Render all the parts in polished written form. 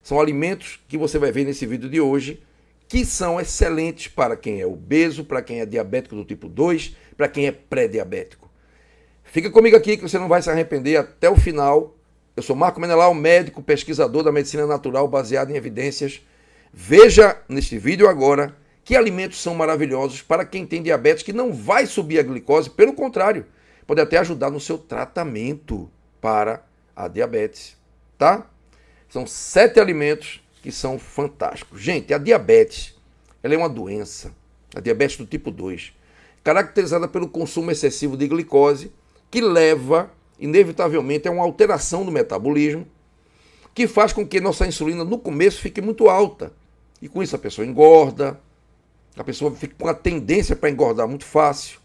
São alimentos que você vai ver nesse vídeo de hoje, que são excelentes para quem é obeso, para quem é diabético do tipo 2, para quem é pré-diabético. Fica comigo aqui que você não vai se arrepender até o final. Eu sou Marco Menelau, médico, pesquisador da medicina natural baseado em evidências. Veja neste vídeo agora que alimentos são maravilhosos para quem tem diabetes, que não vai subir a glicose, pelo contrário, pode até ajudar no seu tratamento para a diabetes, tá? São 7 alimentos que são fantásticos. Gente, a diabetes, ela é uma doença, a diabetes do tipo 2, caracterizada pelo consumo excessivo de glicose, que leva, inevitavelmente, a uma alteração do metabolismo, que faz com que nossa insulina, no começo, fique muito alta. E com isso a pessoa engorda, a pessoa fica com a tendência para engordar muito fácil.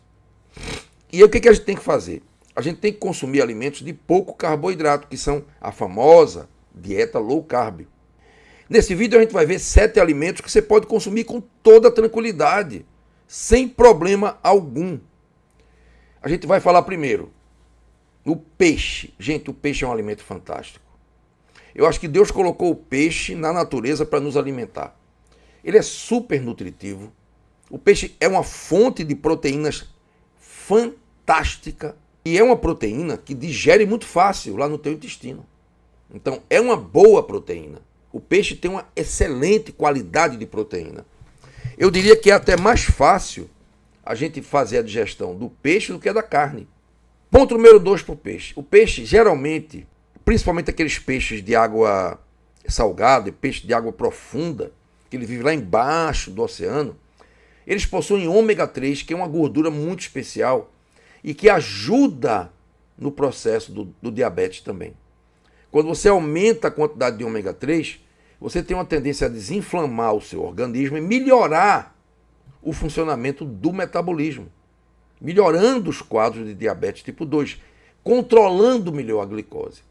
E aí o que a gente tem que fazer? A gente tem que consumir alimentos de pouco carboidrato, que são a famosa dieta low carb. Nesse vídeo a gente vai ver 7 alimentos que você pode consumir com toda tranquilidade, sem problema algum. A gente vai falar primeiro no peixe. Gente, o peixe é um alimento fantástico. Eu acho que Deus colocou o peixe na natureza para nos alimentar. Ele é super nutritivo. O peixe é uma fonte de proteínas fantástica e é uma proteína que digere muito fácil lá no teu intestino. Então, é uma boa proteína. O peixe tem uma excelente qualidade de proteína. Eu diria que é até mais fácil a gente fazer a digestão do peixe do que a da carne. Ponto número 2 para o peixe. O peixe, geralmente, principalmente aqueles peixes de água salgada e peixe de água profunda, que ele vive lá embaixo do oceano, eles possuem ômega 3, que é uma gordura muito especial e que ajuda no processo do diabetes também. Quando você aumenta a quantidade de ômega 3, você tem uma tendência a desinflamar o seu organismo e melhorar o funcionamento do metabolismo, melhorando os quadros de diabetes tipo 2, controlando melhor a glicose.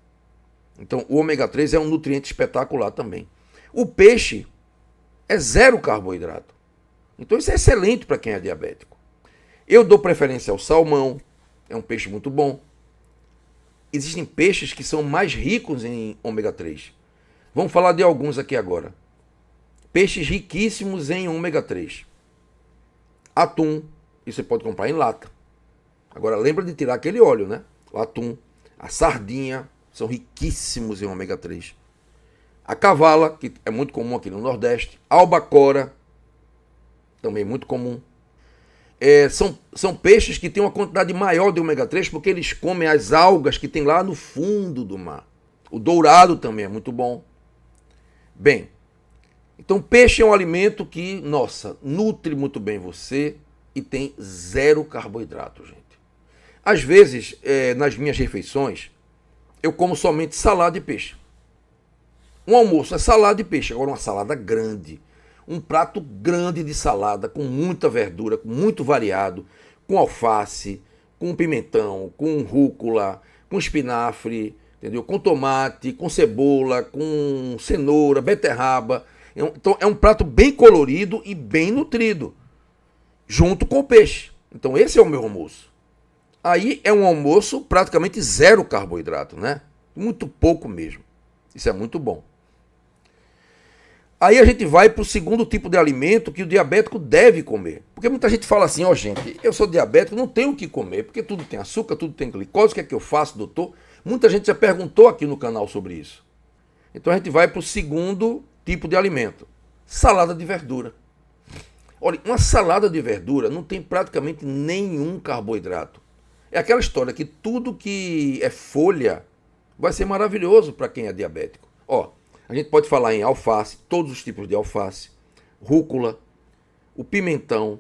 Então, o ômega 3 é um nutriente espetacular também. O peixe é zero carboidrato. Então, isso é excelente para quem é diabético. Eu dou preferência ao salmão, é um peixe muito bom. Existem peixes que são mais ricos em ômega 3. Vamos falar de alguns aqui agora. Peixes riquíssimos em ômega 3. Atum, isso você pode comprar em lata. Agora, lembra de tirar aquele óleo, né? O atum, a sardinha, são riquíssimos em ômega 3. A cavala, que é muito comum aqui no Nordeste. A albacora, também muito comum. São peixes que têm uma quantidade maior de ômega 3 porque eles comem as algas que tem lá no fundo do mar. O dourado também é muito bom. Bem, então peixe é um alimento que, nossa, nutre muito bem você e tem zero carboidrato, gente. Às vezes, nas minhas refeições, eu como somente salada de peixe. Um almoço é salada de peixe, agora uma salada grande. Um prato grande de salada, com muita verdura, com muito variado, com alface, com pimentão, com rúcula, com espinafre, entendeu? Com tomate, com cebola, com cenoura, beterraba. Então é um prato bem colorido e bem nutrido, junto com o peixe. Então esse é o meu almoço. Aí é um almoço praticamente zero carboidrato, né? Muito pouco mesmo. Isso é muito bom. Aí a gente vai para o segundo tipo de alimento que o diabético deve comer. Porque muita gente fala assim, ó gente, eu sou diabético, não tenho o que comer, porque tudo tem açúcar, tudo tem glicose, o que é que eu faço, doutor? Muita gente já perguntou aqui no canal sobre isso. Então a gente vai para o segundo tipo de alimento, salada de verdura. Olha, uma salada de verdura não tem praticamente nenhum carboidrato. É aquela história que tudo que é folha vai ser maravilhoso para quem é diabético. Ó, a gente pode falar em alface, todos os tipos de alface, rúcula, o pimentão.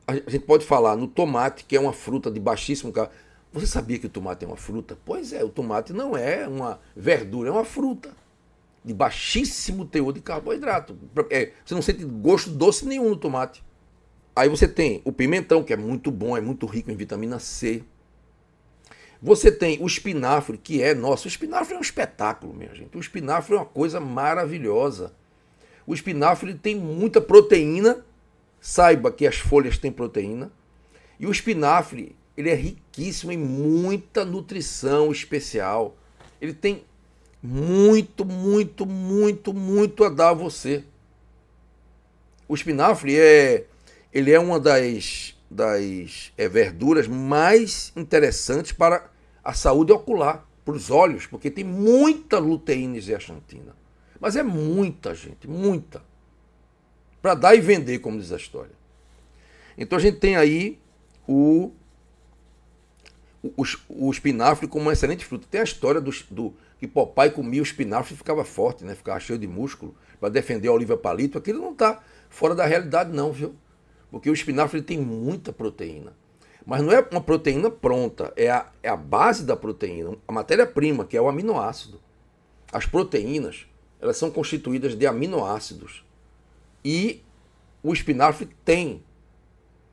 A gente pode falar no tomate, que é uma fruta de baixíssimo carboidrato. Você sabia que o tomate é uma fruta? Pois é, o tomate não é uma verdura, é uma fruta de baixíssimo teor de carboidrato. Você não sente gosto doce nenhum no tomate. Aí você tem o pimentão, que é muito bom, é muito rico em vitamina C. Você tem o espinafre, que nossa, o espinafre é um espetáculo, minha gente. O espinafre é uma coisa maravilhosa. O espinafre tem muita proteína. Saiba que as folhas têm proteína. E o espinafre, ele é riquíssimo em muita nutrição especial. Ele tem muito, muito, muito, muito a dar a você. O espinafre ele é uma das verduras mais interessantes para a saúde ocular, para os olhos, porque tem muita luteína e zeaxantina. Mas é muita, gente, muita. Para dar e vender, como diz a história. Então a gente tem aí o espinafre como uma excelente fruta. Tem a história do que Popeye comia o espinafre e ficava forte, né? Ficava cheio de músculo para defender a oliva palito. Aquilo não está fora da realidade não, viu? Porque o espinafre tem muita proteína. Mas não é uma proteína pronta, é a base da proteína, a matéria-prima, que é o aminoácido. As proteínas, elas são constituídas de aminoácidos. E o espinafre tem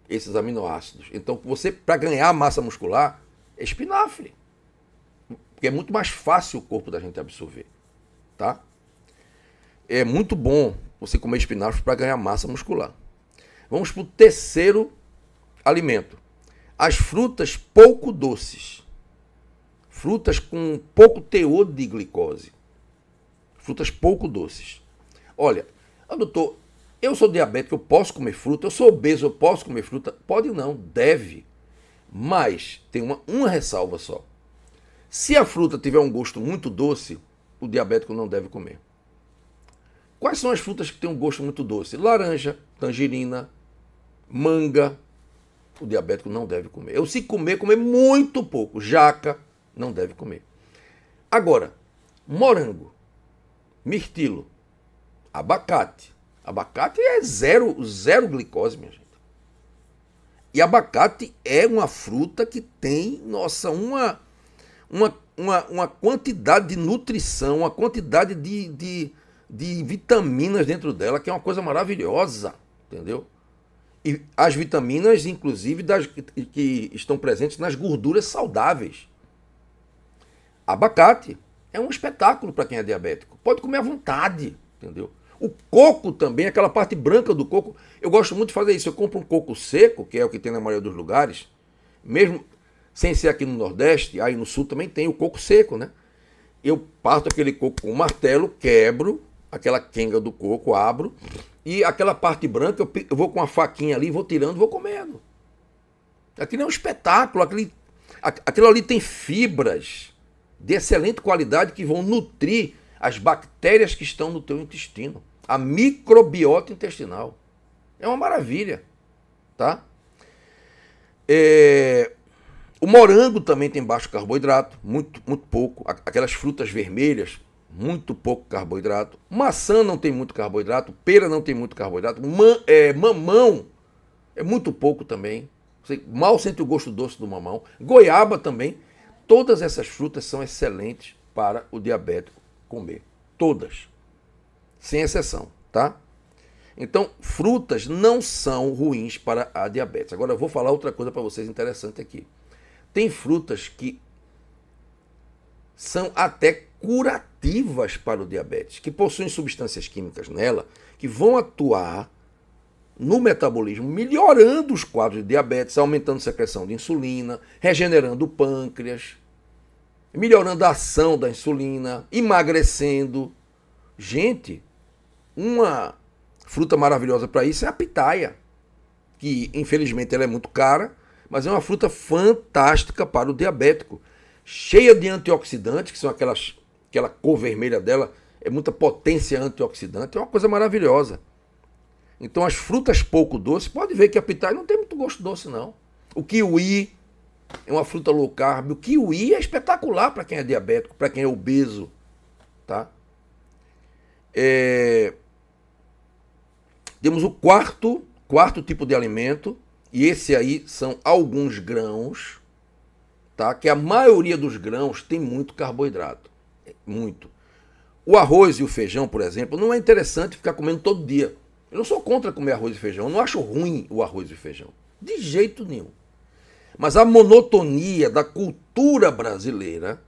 esses aminoácidos. Então, você, para ganhar massa muscular, é espinafre. Porque é muito mais fácil o corpo da gente absorver. Tá? É muito bom você comer espinafre para ganhar massa muscular. Vamos para o terceiro alimento. As frutas pouco doces. Frutas com pouco teor de glicose. Frutas pouco doces. Olha, doutor, eu sou diabético, eu posso comer fruta. Eu sou obeso, eu posso comer fruta. Pode não, deve. Mas tem uma ressalva só. Se a fruta tiver um gosto muito doce, o diabético não deve comer. Quais são as frutas que têm um gosto muito doce? Laranja, tangerina, manga. O diabético não deve comer. Eu, se comer muito pouco. Jaca, não deve comer. Agora, morango, mirtilo, abacate. Abacate é zero glicose, minha gente. E abacate é uma fruta que tem, nossa, uma quantidade de nutrição, uma quantidade de vitaminas dentro dela, que é uma coisa maravilhosa, entendeu? E as vitaminas, inclusive, que estão presentes nas gorduras saudáveis. Abacate é um espetáculo para quem é diabético. Pode comer à vontade, entendeu? O coco também, aquela parte branca do coco. Eu gosto muito de fazer isso. Eu compro um coco seco, que é o que tem na maioria dos lugares. Mesmo sem ser aqui no Nordeste, aí no Sul também tem o coco seco, né? Eu parto aquele coco com um martelo, quebro aquela quenga do coco, abro. E aquela parte branca, eu vou com uma faquinha ali, vou tirando, vou comendo. Aquilo é um espetáculo. Aquilo ali tem fibras de excelente qualidade que vão nutrir as bactérias que estão no teu intestino. A microbiota intestinal. É uma maravilha. Tá? O morango também tem baixo carboidrato, muito pouco. Aquelas frutas vermelhas, muito pouco carboidrato. Maçã não tem muito carboidrato, pera não tem muito carboidrato, mamão é muito pouco também. Você mal sente o gosto doce do mamão. Goiaba também. Todas essas frutas são excelentes para o diabético comer. Todas. Sem exceção, tá? Então, frutas não são ruins para a diabetes. Agora eu vou falar outra coisa para vocês interessante aqui. Tem frutas que são até curativas para o diabetes, que possuem substâncias químicas nela que vão atuar no metabolismo, melhorando os quadros de diabetes, aumentando a secreção de insulina, regenerando o pâncreas, melhorando a ação da insulina, emagrecendo. Gente, uma fruta maravilhosa para isso é a pitaia, que infelizmente ela é muito cara, mas é uma fruta fantástica para o diabético, cheia de antioxidantes, que são aquela cor vermelha dela, é muita potência antioxidante, é uma coisa maravilhosa. Então as frutas pouco doces, pode ver que a pitaia não tem muito gosto doce não. O kiwi é uma fruta low carb, o kiwi é espetacular para quem é diabético, para quem é obeso, tá? Temos o quarto tipo de alimento, e esse aí são alguns grãos, tá? Que a maioria dos grãos tem muito carboidrato, muito. O arroz e o feijão, por exemplo, não é interessante ficar comendo todo dia. Eu não sou contra comer arroz e feijão, eu não acho ruim o arroz e feijão, de jeito nenhum. Mas a monotonia da cultura brasileira,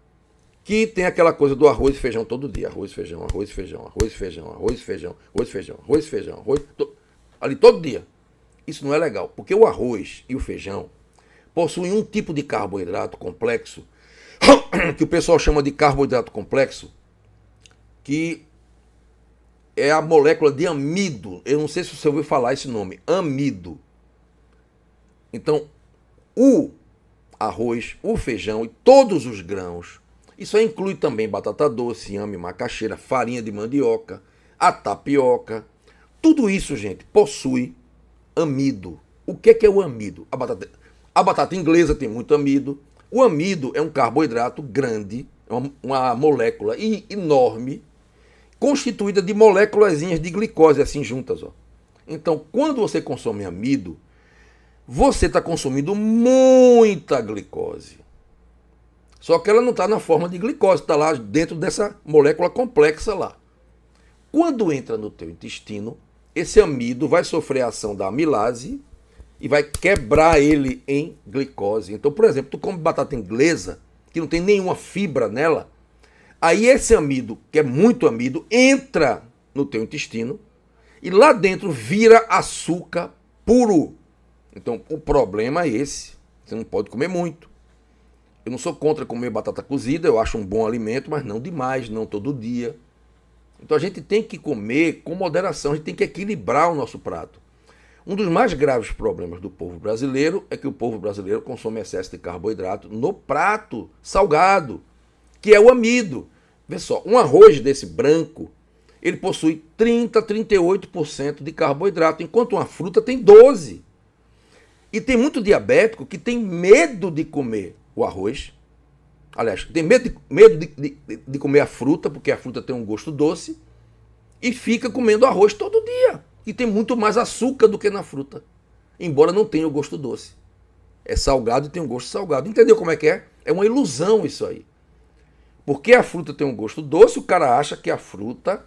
que tem aquela coisa do arroz e feijão todo dia, arroz e feijão, arroz e feijão, arroz e feijão, arroz e feijão, arroz e feijão, arroz e feijão, ali todo dia. Isso não é legal, porque o arroz e o feijão possuem um tipo de carboidrato complexo, que o pessoal chama de carboidrato complexo, que é a molécula de amido. Eu não sei se você ouviu falar esse nome, amido. Então, o arroz, o feijão e todos os grãos, isso aí inclui também batata doce, inhame, macaxeira, farinha de mandioca, a tapioca. Tudo isso, gente, possui amido. O que é o amido? A batata inglesa tem muito amido. O amido é um carboidrato grande, uma molécula enorme, constituída de moléculazinhas de glicose assim juntas. Ó. Então, quando você consome amido, você está consumindo muita glicose. Só que ela não está na forma de glicose, está lá dentro dessa molécula complexa lá. Quando entra no teu intestino, esse amido vai sofrer a ação da amilase e vai quebrar ele em glicose. Então, por exemplo, tu come batata inglesa, que não tem nenhuma fibra nela, aí esse amido, que é muito amido, entra no teu intestino e lá dentro vira açúcar puro. Então, o problema é esse. Você não pode comer muito. Eu não sou contra comer batata cozida, eu acho um bom alimento, mas não demais, não todo dia. Então, a gente tem que comer com moderação, a gente tem que equilibrar o nosso prato. Um dos mais graves problemas do povo brasileiro é que o povo brasileiro consome excesso de carboidrato no prato salgado, que é o amido. Vê só, um arroz desse branco, ele possui 30, 38% de carboidrato, enquanto uma fruta tem 12%. E tem muito diabético que tem medo de comer o arroz. Aliás, tem medo de comer a fruta, porque a fruta tem um gosto doce, e fica comendo arroz todo dia. E tem muito mais açúcar do que na fruta, embora não tenha o gosto doce. É salgado e tem um gosto salgado. Entendeu como é que é? É uma ilusão isso aí. Porque a fruta tem um gosto doce, o cara acha que a fruta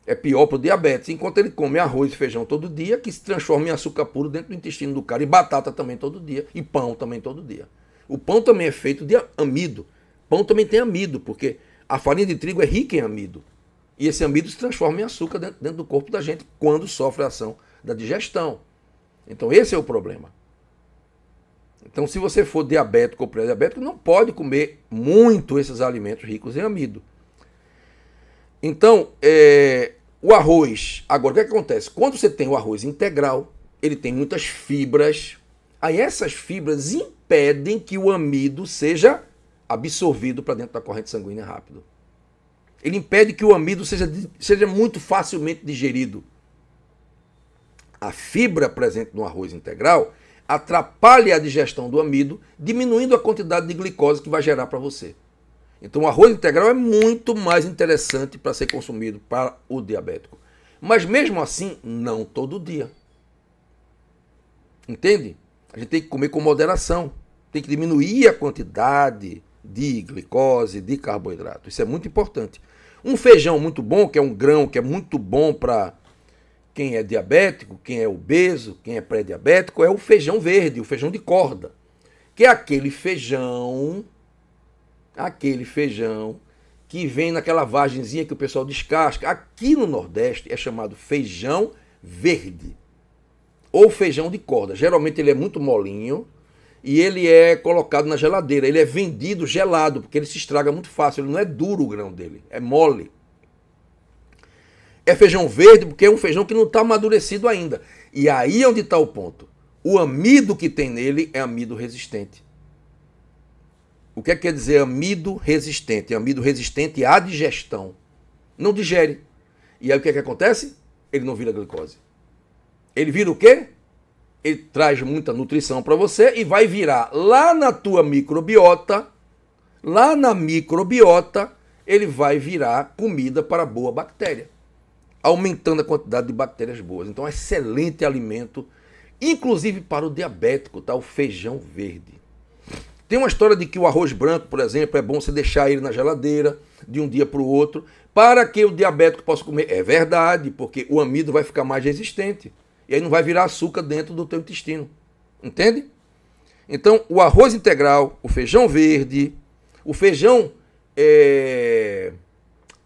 é pior para o diabetes, enquanto ele come arroz e feijão todo dia, que se transforma em açúcar puro dentro do intestino do cara, e batata também todo dia, e pão também todo dia. O pão também é feito de amido. Pão também tem amido, porque a farinha de trigo é rica em amido. E esse amido se transforma em açúcar dentro do corpo da gente quando sofre a ação da digestão. Então esse é o problema. Então se você for diabético ou pré-diabético, não pode comer muito esses alimentos ricos em amido. Então, o arroz, agora o que acontece? Quando você tem o arroz integral, ele tem muitas fibras, aí essas fibras impedem que o amido seja absorvido para dentro da corrente sanguínea rápido. Ele impede que o amido seja muito facilmente digerido. A fibra presente no arroz integral atrapalha a digestão do amido, diminuindo a quantidade de glicose que vai gerar para você. Então o arroz integral é muito mais interessante para ser consumido para o diabético. Mas mesmo assim, não todo dia. Entende? A gente tem que comer com moderação. Tem que diminuir a quantidade de glicose, de carboidrato. Isso é muito importante. Um feijão muito bom, que é um grão que é muito bom para quem é diabético, quem é obeso, quem é pré-diabético, é o feijão verde, o feijão de corda. Que é aquele feijão que vem naquela vagenzinha que o pessoal descasca. Aqui no Nordeste é chamado feijão verde ou feijão de corda. Geralmente ele é muito molinho e ele é colocado na geladeira. Ele é vendido gelado porque ele se estraga muito fácil. Ele não é duro o grão dele, é mole. É feijão verde porque é um feijão que não está amadurecido ainda. E aí é onde está o ponto. O amido que tem nele é amido resistente. O que quer dizer amido resistente? Amido resistente à digestão. Não digere. E aí o que acontece? Ele não vira glicose. Ele vira o quê? Ele traz muita nutrição para você e vai virar lá na tua microbiota, ele vai virar comida para boa bactéria, aumentando a quantidade de bactérias boas. Então é um excelente alimento, inclusive para o diabético, tá? O feijão verde. Tem uma história de que o arroz branco, por exemplo, é bom você deixar ele na geladeira de um dia para o outro, para que o diabético possa comer. É verdade, porque o amido vai ficar mais resistente. E aí não vai virar açúcar dentro do teu intestino. Entende? Então, o arroz integral, o feijão verde, o feijão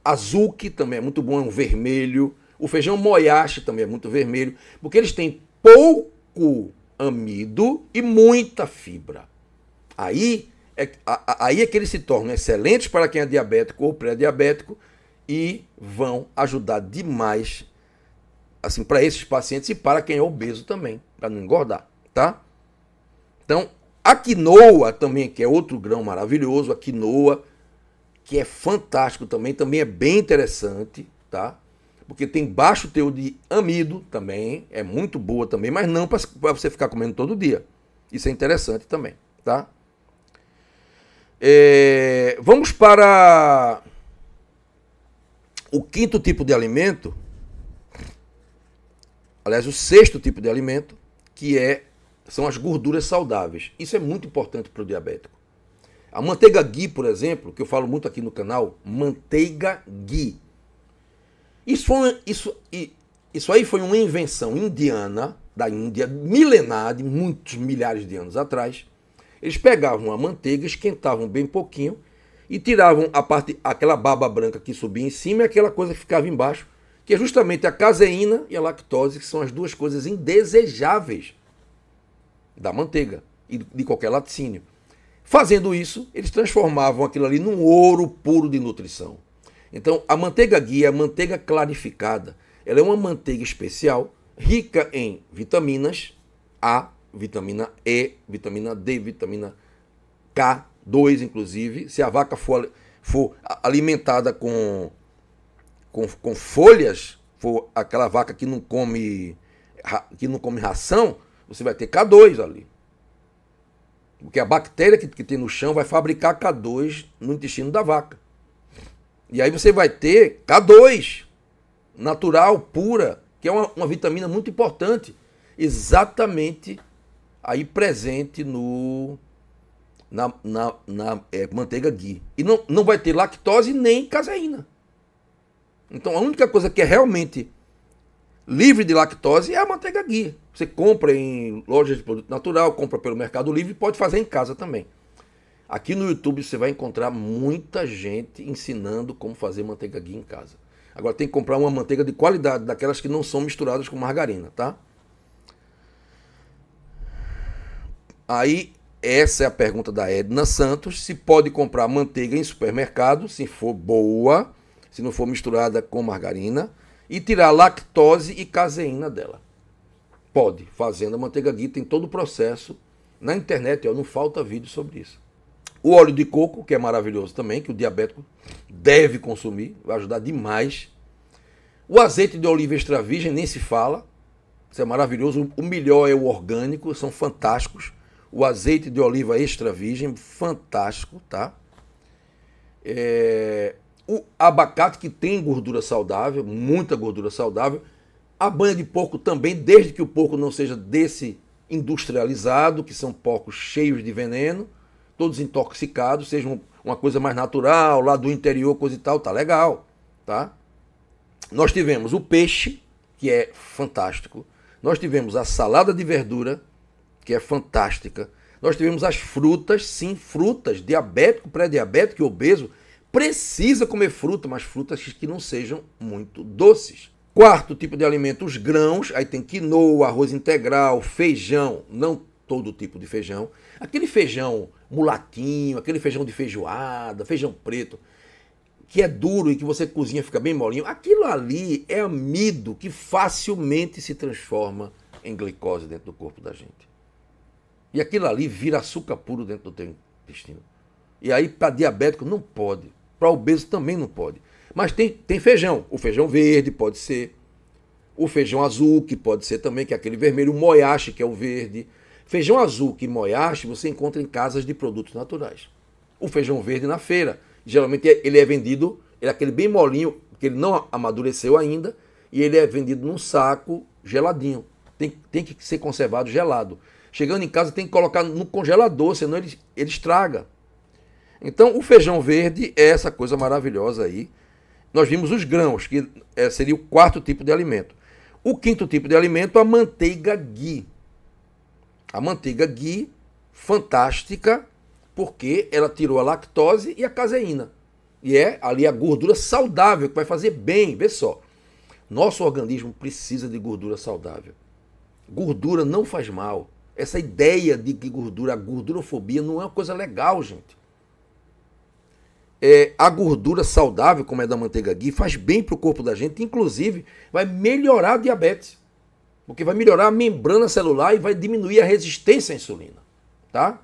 azul, que também é muito bom, é um vermelho. O feijão moyashi também é muito vermelho, porque eles têm pouco amido e muita fibra. Aí é que eles se tornam excelentes para quem é diabético ou pré-diabético e vão ajudar demais assim para esses pacientes e para quem é obeso também, para não engordar, tá? Então, a quinoa também, que é outro grão maravilhoso, a quinoa, que é fantástico também é bem interessante, tá? Porque tem baixo teor de amido também, é muito boa também, mas não para você ficar comendo todo dia. Isso é interessante também, tá? Vamos para o quinto tipo de alimento, aliás, o sexto tipo de alimento, que são as gorduras saudáveis. Isso é muito importante para o diabético. A manteiga ghee, por exemplo, que eu falo muito aqui no canal, manteiga ghee. Isso aí foi uma invenção indiana, da Índia, milenar, de muitos milhares de anos atrás. Eles pegavam a manteiga, esquentavam bem pouquinho e tiravam aquela baba branca que subia em cima e aquela coisa que ficava embaixo, que é justamente a caseína e a lactose, que são as duas coisas indesejáveis da manteiga e de qualquer laticínio. Fazendo isso, eles transformavam aquilo ali num ouro puro de nutrição. Então, a manteiga ghee, a manteiga clarificada, ela é uma manteiga especial, rica em vitaminas A, vitamina E, vitamina D, vitamina K2, inclusive. Se a vaca for alimentada com folhas, for aquela vaca que não come ração, você vai ter K2 ali. Porque a bactéria que tem no chão vai fabricar K2 no intestino da vaca. E aí você vai ter K2, natural, pura, que é uma vitamina muito importante, exatamente aí presente na manteiga ghee. E não vai ter lactose nem caseína. Então a única coisa que é realmente livre de lactose é a manteiga ghee. Você compra em lojas de produto natural, compra pelo Mercado Livre e pode fazer em casa também. Aqui no YouTube você vai encontrar muita gente ensinando como fazer manteiga ghee em casa. Agora tem que comprar uma manteiga de qualidade, daquelas que não são misturadas com margarina, tá? Aí, essa é a pergunta da Edna Santos, se pode comprar manteiga em supermercado, se for boa, se não for misturada com margarina, e tirar lactose e caseína dela. Pode, fazendo a manteiga ghee, tem todo o processo. Na internet, não falta vídeo sobre isso. O óleo de coco, que é maravilhoso também, que o diabético deve consumir, vai ajudar demais. O azeite de oliva extra virgem, nem se fala, isso é maravilhoso. O melhor é o orgânico, são fantásticos. O azeite de oliva extra virgem, fantástico, tá? O abacate, que tem gordura saudável, muita gordura saudável. A banha de porco também, desde que o porco não seja desse industrializado, que são porcos cheios de veneno, todos intoxicados, seja uma coisa mais natural, lá do interior, coisa e tal, tá legal, tá? Nós tivemos o peixe, que é fantástico. Nós tivemos a salada de verdura, que é fantástica. Nós tivemos as frutas, sim, frutas, diabético, pré-diabético e obeso, precisa comer fruta, mas frutas que não sejam muito doces. Quarto tipo de alimento, os grãos, aí tem quinoa, arroz integral, feijão, não todo tipo de feijão. Aquele feijão mulatinho, aquele feijão de feijoada, feijão preto, que é duro e que você cozinha e fica bem molinho, aquilo ali é amido que facilmente se transforma em glicose dentro do corpo da gente. E aquilo ali vira açúcar puro dentro do teu intestino. E aí para diabético não pode, para obeso também não pode. Mas tem feijão, o feijão verde pode ser, o feijão azul, que pode ser também, que é aquele vermelho, o moyashi, que é o verde. Feijão azul e moyashi você encontra em casas de produtos naturais. O feijão verde na feira, geralmente ele é vendido, ele é aquele bem molinho, que ele não amadureceu ainda, e ele é vendido num saco geladinho. Tem que ser conservado gelado. Chegando em casa tem que colocar no congelador, senão ele estraga. Então o feijão verde é essa coisa maravilhosa aí. Nós vimos os grãos, que seria o quarto tipo de alimento. O quinto tipo de alimento, a manteiga ghee. A manteiga ghee, fantástica, porque ela tirou a lactose e a caseína. E é ali a gordura saudável, que vai fazer bem. Vê só, nosso organismo precisa de gordura saudável. Gordura não faz mal. Essa ideia de que a gordurofobia não é uma coisa legal, gente. a gordura saudável, como é da manteiga ghee, faz bem para o corpo da gente, inclusive vai melhorar a diabetes, porque vai melhorar a membrana celular e vai diminuir a resistência à insulina, tá?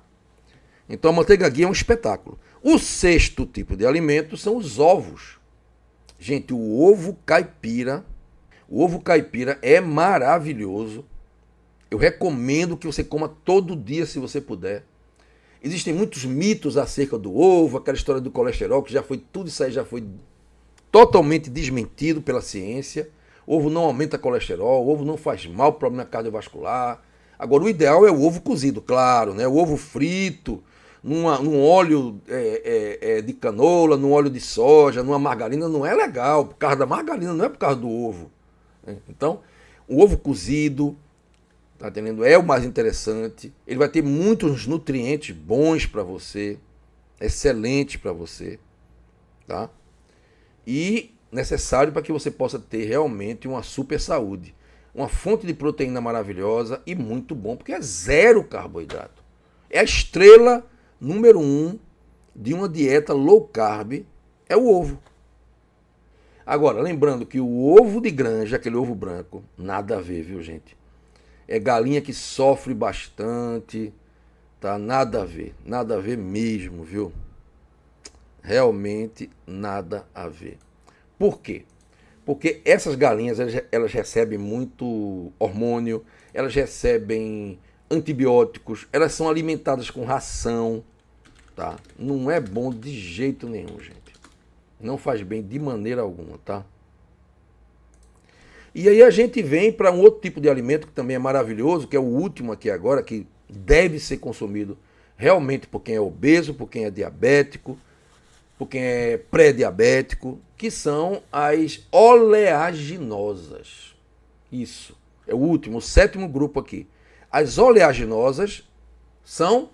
Então a manteiga ghee é um espetáculo. O sexto tipo de alimento são os ovos. Gente, o ovo caipira é maravilhoso. Eu recomendo que você coma todo dia se você puder. Existem muitos mitos acerca do ovo, aquela história do colesterol, que tudo isso aí já foi totalmente desmentido pela ciência. O ovo não aumenta colesterol, o ovo não faz mal para o problema cardiovascular. Agora, o ideal é o ovo cozido, claro, né? O ovo frito, num óleo de canola, num óleo de soja, numa margarina, não é legal, por causa da margarina, não é por causa do ovo. Então, o ovo cozido, tá entendendo? É o mais interessante. Ele vai ter muitos nutrientes bons para você, excelentes para você, tá? E necessário para que você possa ter realmente uma super saúde. Uma fonte de proteína maravilhosa e muito bom, porque é zero carboidrato. É a estrela número 1 de uma dieta low carb, é o ovo. Agora, lembrando que o ovo de granja, aquele ovo branco, nada a ver, viu, gente? É galinha que sofre bastante, tá? Nada a ver mesmo, viu? Realmente nada a ver. Por quê? Porque essas galinhas, elas recebem muito hormônio, elas recebem antibióticos, elas são alimentadas com ração, tá? Não é bom de jeito nenhum, gente. Não faz bem de maneira alguma, tá? E aí a gente vem para um outro tipo de alimento que também é maravilhoso, que é o último aqui agora, que deve ser consumido realmente por quem é obeso, por quem é diabético, por quem é pré-diabético, que são as oleaginosas. Isso, é o último, o sétimo grupo aqui. As oleaginosas são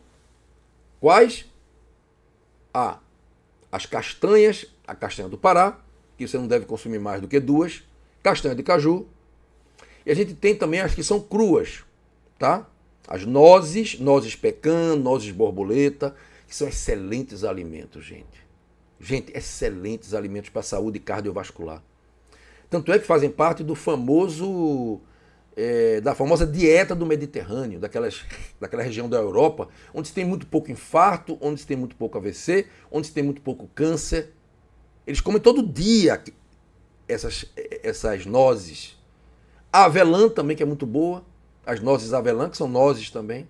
quais? As castanhas, a castanha do Pará, que você não deve consumir mais do que 2, castanha de caju, e a gente tem também as que são cruas, tá? As nozes pecan, nozes borboleta, que são excelentes alimentos, gente. Gente, excelentes alimentos para a saúde cardiovascular. Tanto é que fazem parte do famoso, da famosa dieta do Mediterrâneo, daquela região da Europa, onde se tem muito pouco infarto, onde se tem muito pouco AVC, onde se tem muito pouco câncer. Eles comem todo dia essas nozes. A avelã também, que é muito boa. As nozes avelã, que são nozes também.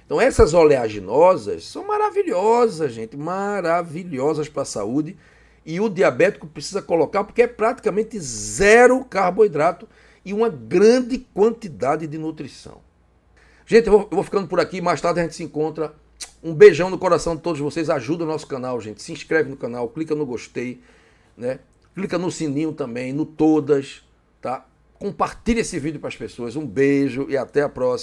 Então essas oleaginosas são maravilhosas, gente. Maravilhosas para a saúde. E o diabético precisa colocar porque é praticamente zero carboidrato e uma grande quantidade de nutrição. Gente, eu vou ficando por aqui. Mais tarde a gente se encontra. Um beijão no coração de todos vocês. Ajuda o nosso canal, gente. Se inscreve no canal, clica no gostei, né? Clica no sininho também, no todas, tá? Compartilha esse vídeo para as pessoas. Um beijo e até a próxima.